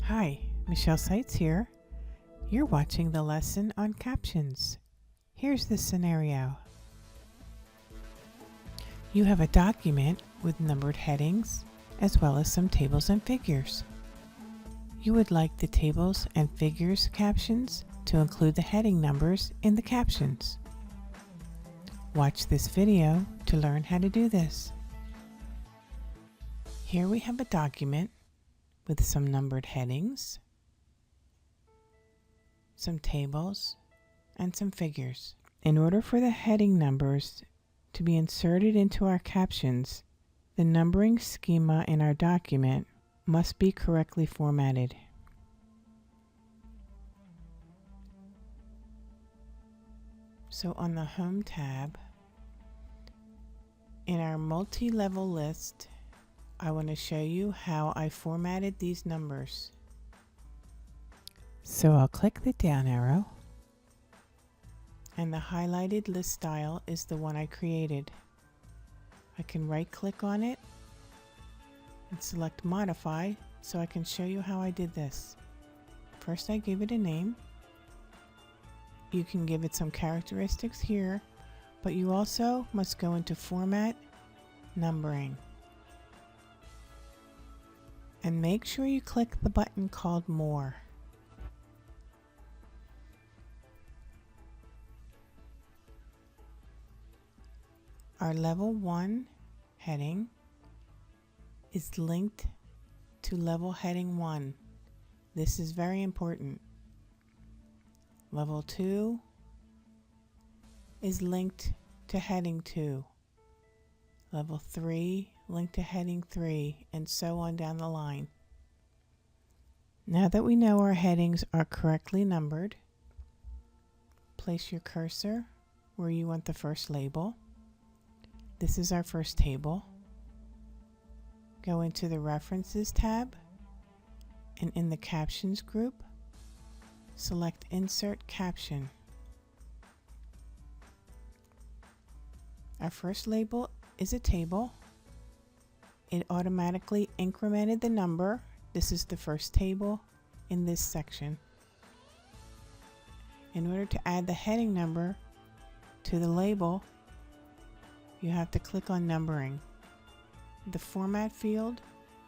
Hi, Michelle Seitz here. You're watching the lesson on captions. Here's the scenario. You have a document with numbered headings as well as some tables and figures. You would like the tables and figures captions to include the heading numbers in the captions. Watch this video to learn how to do this. Here we have a document with some numbered headings, some tables, and some figures. In order for the heading numbers to be inserted into our captions, the numbering schema in our document must be correctly formatted. So on the Home tab, in our multi-level list, I want to show you how I formatted these numbers. So I'll click the down arrow, and the highlighted list style is the one I created. I can right click on it and select modify so I can show you how I did this. First I gave it a name. You can give it some characteristics here, but you also must go into format, numbering. And make sure you click the button called More. Our level 1 heading is linked to level heading 1. This is very important. Level 2 is linked to heading 2. Level 3 linked to heading 3, and so on down the line. Now that we know our headings are correctly numbered, place your cursor where you want the first label. This is our first table. Go into the References tab, and in the Captions group, select Insert Caption. Our first label is a table. It automatically incremented the number. This is the first table in this section. In order to add the heading number to the label, you have to click on Numbering. The Format field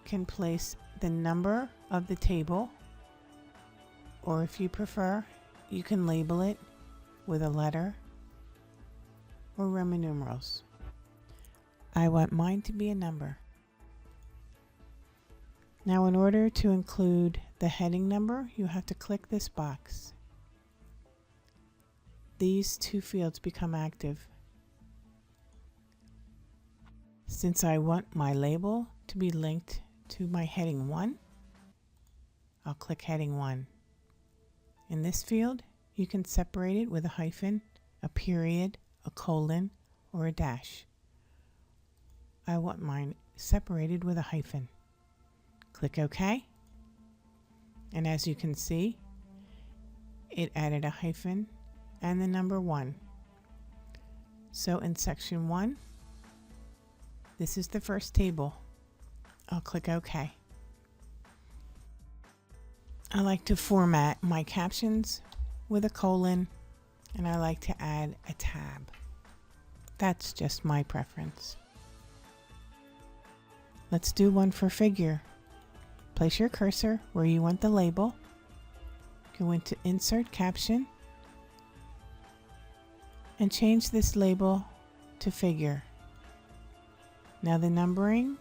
can place the number of the table, or if you prefer, you can label it with a letter or Roman numerals. I want mine to be a number. Now in order to include the heading number, you have to click this box. These two fields become active. Since I want my label to be linked to my heading 1, I'll click heading 1. In this field, you can separate it with a hyphen, a period, a colon, or a dash. I want mine separated with a hyphen. Click OK, and as you can see, it added a hyphen and the number 1. So in section 1, this is the first table. I'll click OK. I like to format my captions with a colon, and I like to add a tab. That's just my preference. Let's do one for figure. Place your cursor where you want the label. Go into Insert Caption and change this label to figure. Now the numbering,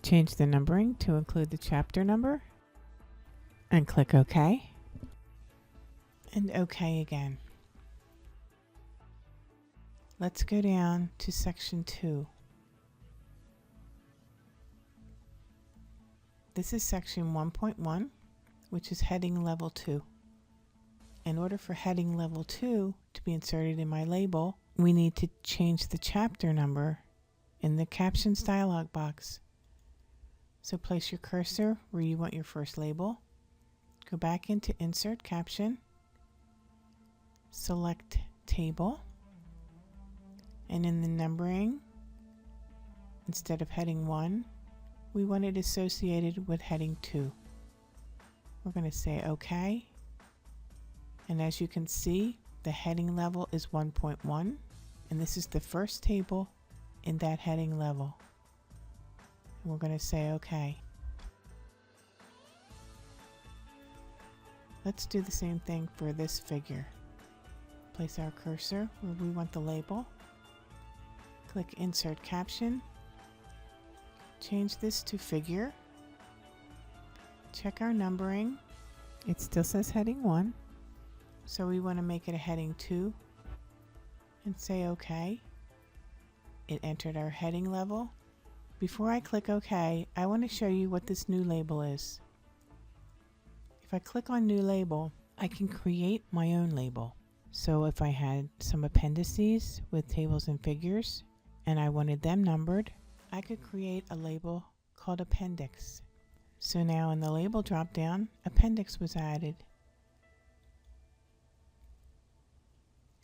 change the numbering to include the chapter number and click OK and OK again. Let's go down to section 2. This is section 1.1, which is heading level 2. In order for heading level 2 to be inserted in my label, we need to change the chapter number in the Captions dialog box. So place your cursor where you want your first label. Go back into Insert Caption. Select Table. And in the numbering, instead of heading 1, we want it associated with heading 2. We're going to say OK. And as you can see, the heading level is 1.1, and this is the first table in that heading level. And we're going to say OK. Let's do the same thing for this figure. Place our cursor where we want the label. Click Insert Caption. Change this to Figure. Check our numbering. It still says heading 1, so we want to make it a heading 2 and say OK. It entered our heading level. Before I click OK, I want to show you what this new label is. If I click on New Label, I can create my own label. So if I had some appendices with tables and figures and I wanted them numbered, I could create a label called Appendix. So now in the label drop-down, Appendix was added.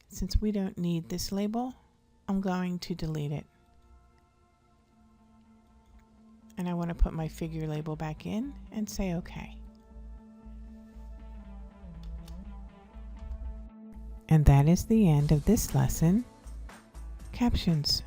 Since we don't need this label, I'm going to delete it. And I want to put my figure label back in and say OK. And that is the end of this lesson, Captions.